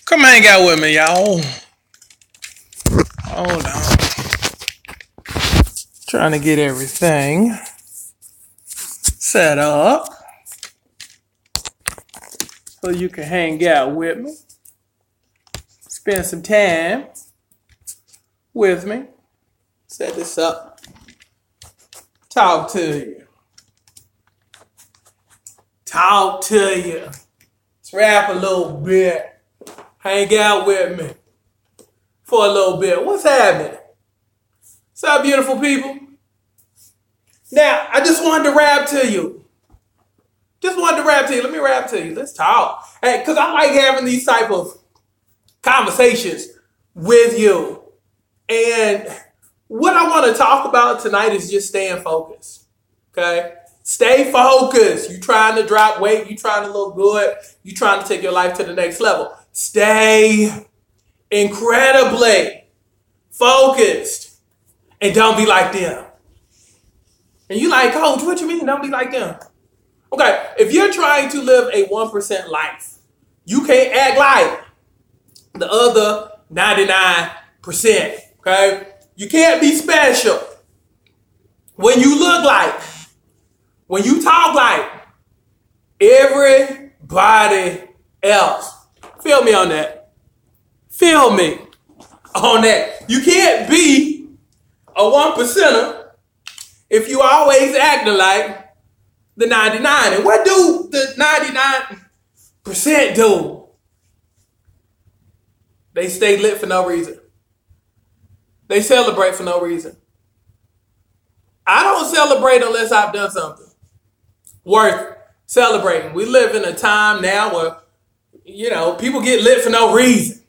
Come hang out with me, y'all. Hold on. Trying to get everything set up so you can hang out with me. Spend some time with me. Set this up. Talk to you. Let's rap a little bit. Hang out with me for a little bit. What's happening? What's up, beautiful people? Now, I just wanted to rap to you. Let me rap to you. Let's talk. Hey, because I like having these type of conversations with you. And what I want to talk about tonight is just staying focused. Okay? Stay focused. You trying to drop weight. You trying to look good. You trying to take your life to the next level. Stay incredibly focused. And don't be like them. And you like, Coach, what you mean don't be like them? Okay, if you're trying to live a 1% life, you can't act like the other 99%. Okay? You can't be special when you look like, when you talk like everybody else. Feel me on that. Feel me on that. You can't be a 1%er if you always acting like the 99. And what do the 99% do? They stay lit for no reason. They celebrate for no reason. I don't celebrate unless I've done something worth celebrating. We live in a time now where, people get lit for no reason.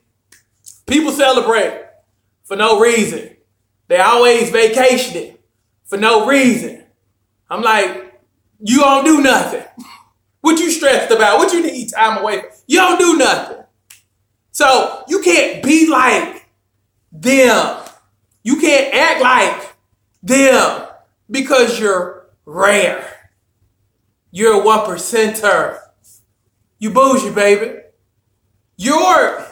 People celebrate for no reason. They always vacationing for no reason. I'm like, you don't do nothing. What you stressed about? What you need time away from? You don't do nothing. So you can't be like them. You can't act like them because you're rare. You're a 1%er. You bougie, baby. You're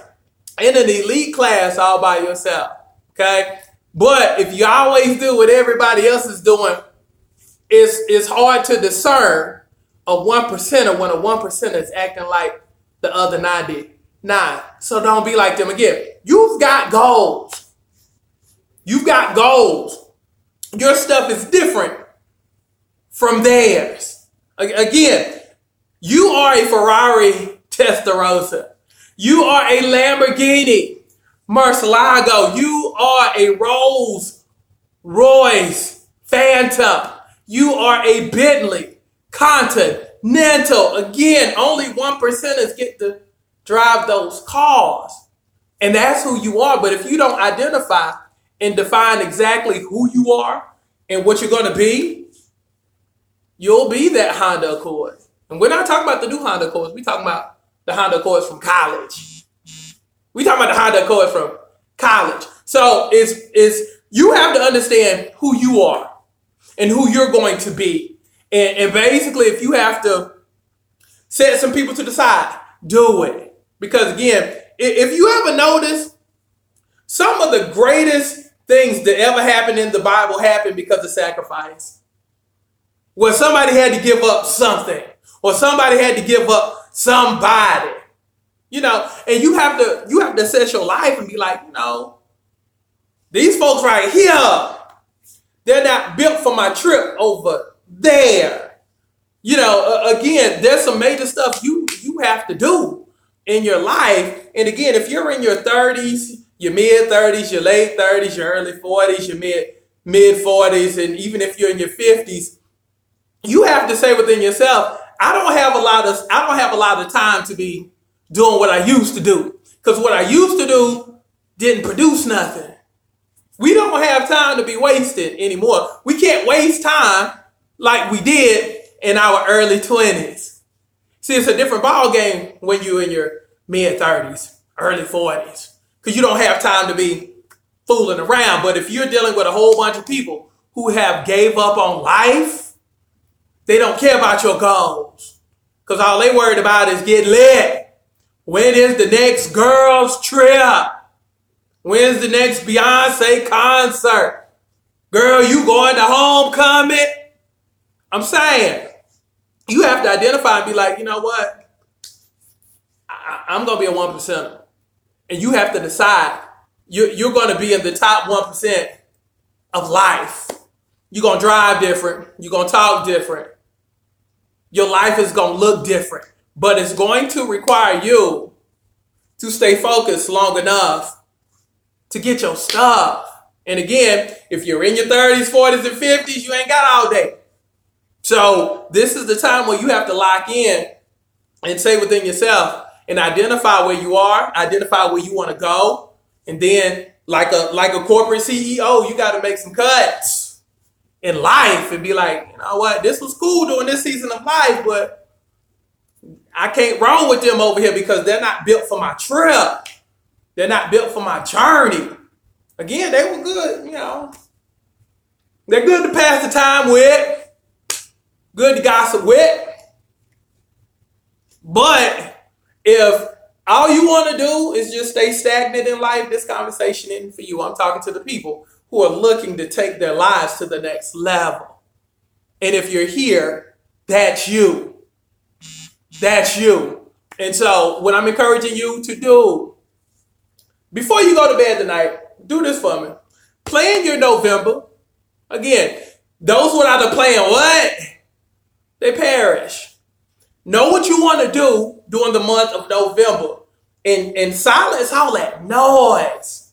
in an elite class all by yourself. Okay? But if you always do what everybody else is doing, it's hard to discern a 1%er when a 1%er is acting like the other 99. So don't be like them again. You've got goals. You've got goals. Your stuff is different from theirs. Again, you are a Ferrari Testarossa. You are a Lamborghini Murcielago. You are a Rolls Royce Phantom. You are a Bentley Continental. Again, only 1%ers get to drive those cars. And that's who you are. But if you don't identify and define exactly who you are and what you're going to be, you'll be that Honda Accord. And we're not talking about the new Honda Accords. We're talking about the Honda Accords from college. We're talking about the Honda Accords from college. So it's you have to understand who you are and who you're going to be. And basically, if you have to set some people to the side, do it. Because again, if you ever notice, some of the greatest things that ever happened in the Bible happened because of sacrifice. Where somebody had to give up something, or somebody had to give up somebody. And you have to assess your life and be like, these folks right here, they're not built for my trip over there. Again, there's some major stuff you have to do in your life. And again, if you're in your 30s, your mid 30s, your late 30s, your early 40s, your mid 40s, and even if you're in your 50s, you have to say within yourself, I don't have a lot of time to be doing what I used to do. Because what I used to do didn't produce nothing. We don't have time to be wasted anymore. We can't waste time like we did in our early 20s. See, it's a different ball game when you're in your mid 30s, early 40s. Because you don't have time to be fooling around. But if you're dealing with a whole bunch of people who have gave up on life, they don't care about your goals. Because all they worried about is get lit. When is the next girls trip? When's the next Beyonce concert? Girl, you going to homecoming? I'm saying, you have to identify and be like, you know what? I'm going to be a 1%er. And you have to decide you're going to be in the top 1% of life. You're going to drive different. You're going to talk different. Your life is going to look different. But it's going to require you to stay focused long enough to get your stuff. And again, if you're in your 30s, 40s, and 50s, you ain't got all day. So this is the time where you have to lock in and say within yourself and identify where you are, identify where you want to go. And then like a corporate CEO, you got to make some cuts in life and be like, you know what, this was cool during this season of life, but I can't roll with them over here because they're not built for my trip. They're not built for my journey. Again, they were good, you know. They're good to pass the time with, good to gossip with. But if all you want to do is just stay stagnant in life, this conversation isn't for you. I'm talking to the people who are looking to take their lives to the next level. And if you're here, that's you. That's you. And so what I'm encouraging you to do, before you go to bed tonight, do this for me. Plan your November. Again, those without a plan, what? They perish. Know what you want to do during the month of November. And silence all that noise.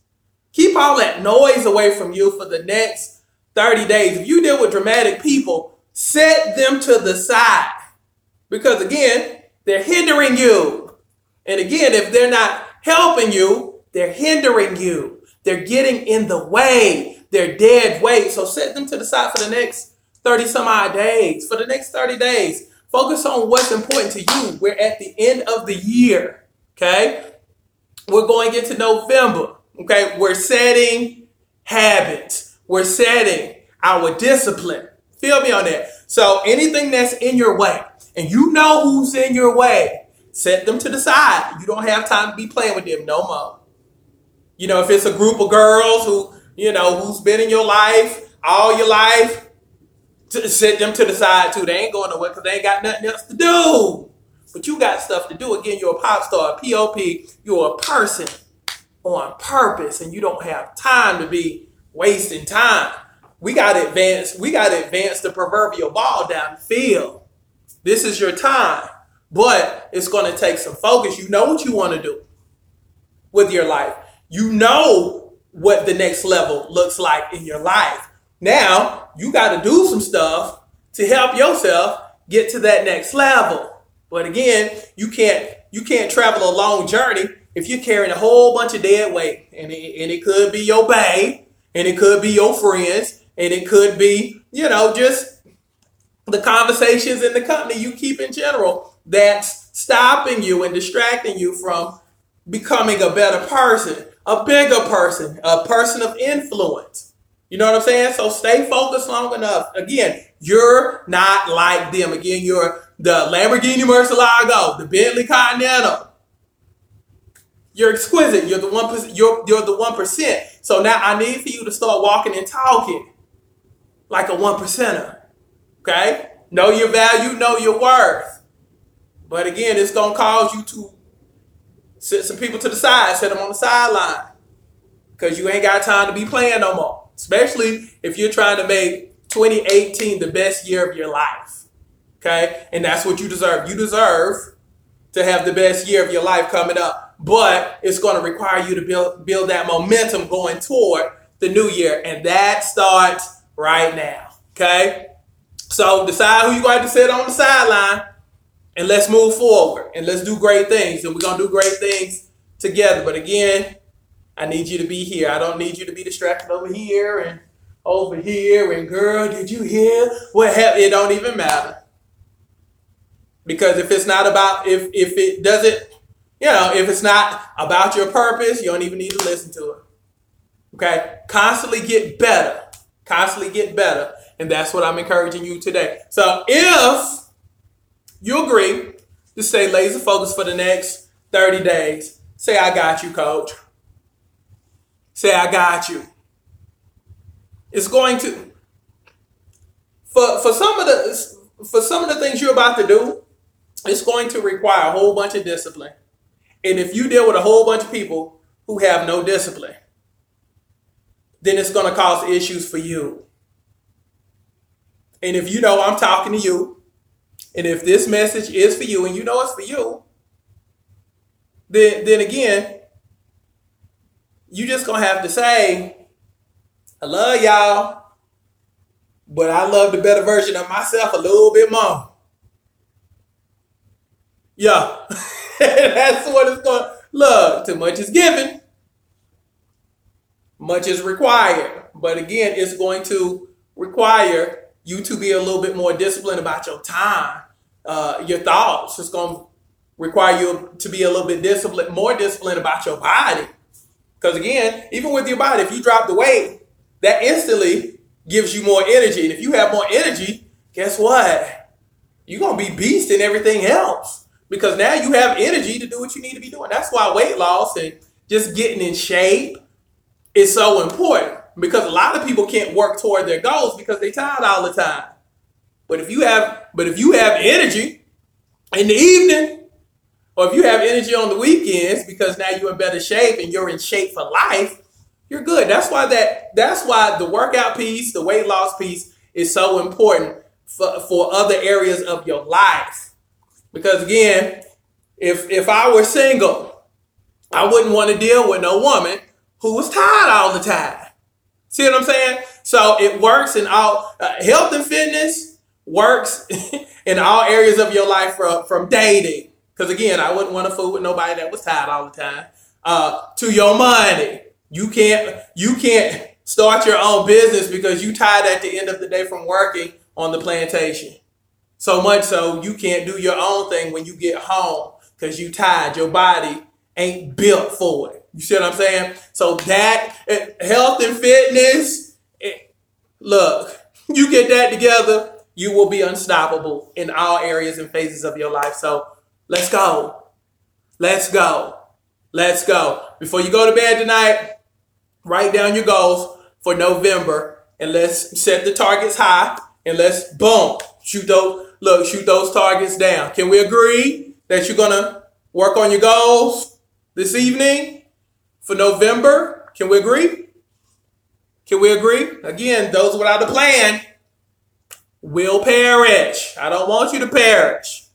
Keep all that noise away from you for the next 30 days. If you deal with dramatic people, set them to the side. Because again, they're hindering you. And again, if they're not helping you, they're hindering you. They're getting in the way. They're dead weight. So set them to the side for the next 30 some odd days. For the next 30 days, focus on what's important to you. We're at the end of the year. Okay. We're going into November. Okay. We're setting habits. We're setting our discipline. Feel me on that. So anything that's in your way, and you know who's in your way, set them to the side. You don't have time to be playing with them no more. You know, if it's a group of girls who, you know, who's been in your life all your life, set them to the side too. They ain't going nowhere because they ain't got nothing else to do. But you got stuff to do. Again, you're a pop star, a POP. You're a person on purpose, and you don't have time to be wasting time. We got to advance the proverbial ball down the field. This is your time, but it's going to take some focus. You know what you want to do with your life. You know what the next level looks like in your life. Now, you got to do some stuff to help yourself get to that next level. But again, you can't travel a long journey if you're carrying a whole bunch of dead weight. And it could be your babe, and it could be your friends, and it could be, you know, just the conversations in the company you keep in general that's stopping you and distracting you from becoming a better person, a bigger person, a person of influence. You know what I'm saying? So stay focused long enough. Again, you're not like them. Again, you're the Lamborghini Murcielago, the Bentley Continental. You're exquisite. You're the 1%. You're the 1%. So now I need for you to start walking and talking like a 1%er. Okay? Know your value, know your worth. But again, it's going to cause you to set some people to the side, set them on the sideline. Because you ain't got time to be playing no more. Especially if you're trying to make 2018 the best year of your life. Okay? And that's what you deserve. You deserve to have the best year of your life coming up. But it's going to require you to build that momentum going toward the new year. And that starts right now. Okay? So decide who you're going to sit on the sideline, and let's move forward, and let's do great things. And we're going to do great things together. But again, I need you to be here. I don't need you to be distracted over here and over here. And girl, did you hear what happened? It don't even matter. Because if it's not about, if it doesn't, you know, if it's not about your purpose, you don't even need to listen to it. Okay? Constantly get better. Constantly get better. And that's what I'm encouraging you today. So if you agree to stay laser focused for the next 30 days. Say, I got you, coach. Say, I got you. It's going to, for some of the things you're about to do, it's going to require a whole bunch of discipline. And if you deal with a whole bunch of people who have no discipline, then it's going to cause issues for you. And if you know I'm talking to you, and if this message is for you, and you know it's for you, then again, you just going to have to say, I love y'all, but I love the better version of myself a little bit more. Yeah, that's what it's going to look. Too much is given, much is required. But again, it's going to require you to be a little bit more disciplined about your time, your thoughts. It's going to require you to be a little bit more disciplined about your body. Because again, even with your body, if you drop the weight, that instantly gives you more energy. And if you have more energy, guess what? You're going to be beast in everything else. Because now you have energy to do what you need to be doing. That's why weight loss and just getting in shape is so important. Because a lot of people can't work toward their goals because they're tired all the time. But if you have energy in the evening, or if you have energy on the weekends because now you're in better shape and you're in shape for life, you're good. That's why the workout piece, the weight loss piece is so important for other areas of your life. Because again, if I were single, I wouldn't want to deal with no woman who was tired all the time. See what I'm saying? So it works in all health and fitness works in all areas of your life from dating. Because again, I wouldn't want to fool with nobody that was tired all the time. To your money, you can't start your own business because you tired at the end of the day from working on the plantation. So much so you can't do your own thing when you get home because you tired. Your body ain't built for it. You see what I'm saying? So that health and fitness, look, you get that together, you will be unstoppable in all areas and phases of your life. So let's go. Let's go. Let's go. Before you go to bed tonight, write down your goals for November and let's set the targets high and let's boom, shoot those targets down. Can we agree that you're going to work on your goals this evening? For November, can we agree? Can we agree? Again, those without a plan will perish. I don't want you to perish.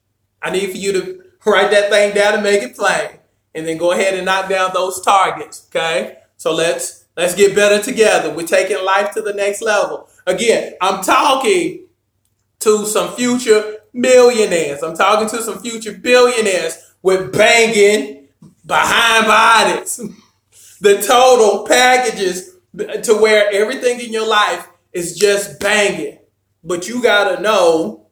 I need for you to write that thing down and make it plain. And then go ahead and knock down those targets, okay? So let's get better together. We're taking life to the next level. Again, I'm talking to some future millionaires. I'm talking to some future billionaires with banging behind bodies. The total packages to where everything in your life is just banging. But you got to know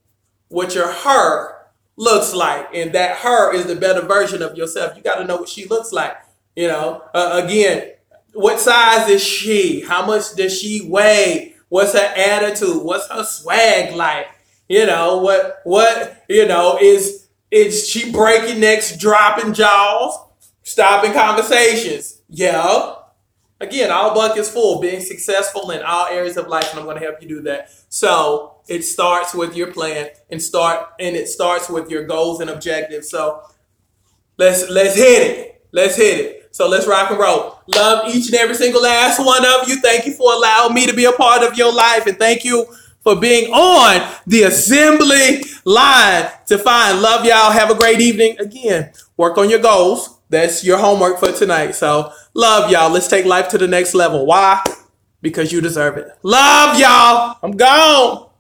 what your her looks like. And that her is the better version of yourself. You got to know what she looks like. You know, again, what size is she? How much does she weigh? What's her attitude? What's her swag like? You know, is she breaking necks, dropping jaws, stopping conversations? Yeah. Again, all buckets full, being successful in all areas of life, and I'm going to help you do that. So it starts with your plan and it starts with your goals and objectives. So let's hit it. Let's hit it. So let's rock and roll. Love each and every single last one of you. Thank you for allowing me to be a part of your life, and thank you for being on the assembly line to find. Love y'all. Have a great evening. Again, work on your goals. That's your homework for tonight. So love y'all. Let's take life to the next level. Why? Because you deserve it. Love y'all. I'm gone.